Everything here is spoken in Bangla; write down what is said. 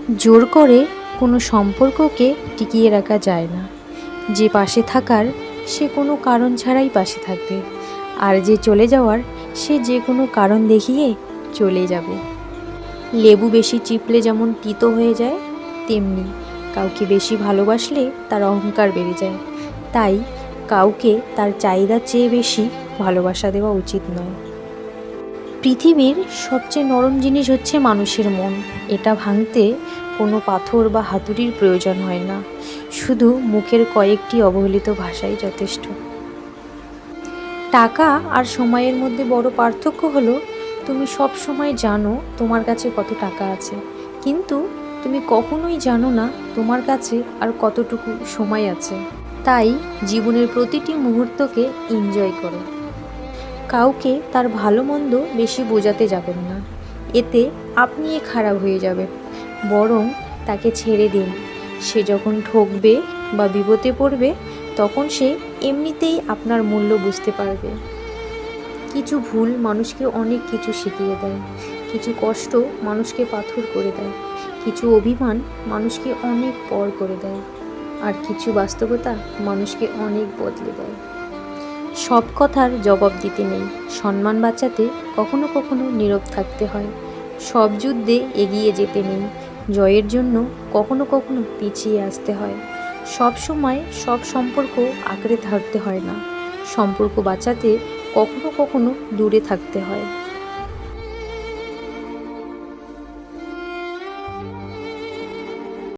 জোর করে কোনো সম্পর্ককে টিকিয়ে রাখা যায় না। যে পাশে থাকার সে কোনো কারণ ছাড়াই পাশে থাকবে, আর যে চলে যাওয়ার সে যে কোনো কারণ দেখিয়ে চলে যাবে। লেবু বেশি চিপলে যেমন তিতো হয়ে যায়, তেমনি কাউকে বেশি ভালোবাসলে তার অহংকার বেড়ে যায়। তাই কাউকে তার চাহিদার চেয়ে বেশি ভালোবাসা দেওয়া উচিত নয়। পৃথিবীর সবচেয়ে নরম জিনিস হচ্ছে মানুষের মন। এটা ভাঙতে কোনো পাথর বা হাতুড়ির প্রয়োজন হয় না, শুধু মুখের কয়েকটি অবহেলিত ভাষাই যথেষ্ট। টাকা আর সময়ের মধ্যে বড় পার্থক্য হলো, তুমি সব সময় জানো তোমার কাছে কত টাকা আছে, কিন্তু তুমি কখনোই জানো না তোমার কাছে আর কতটুকু সময় আছে। তাই জীবনের প্রতিটি মুহূর্তকে এনজয় করো। কাউকে তার ভালো মন্দ বেশি বোঝাতে যাবেন না, এতে আপনিই খারাপ হয়ে যাবেন। বরং তাকে ছেড়ে দিন। সে যখন ঠকবে বা বিপদে পড়বে, তখন সে এমনিতেই আপনার মূল্য বুঝতে পারবে। কিছু ভুল মানুষকে অনেক কিছু শিখিয়ে দেয়, কিছু কষ্ট মানুষকে পাথর করে দেয়, কিছু অভিমান মানুষকে অনেক পর করে দেয়, আর কিছু বাস্তবতা মানুষকে অনেক বদলে দেয়। সব কথার জবাব দিতে নেই, সম্মান বাঁচাতে কখনো কখনো নীরব থাকতে হয়। সব যুদ্ধে এগিয়ে যেতে নেই, জয়ের জন্য কখনো কখনো পিছিয়ে আসতে হয়। সব সময় সব সম্পর্ক আঁকড়ে ধরতে হয় না, সম্পর্ক বাঁচাতে কখনো কখনো দূরে থাকতে হয়।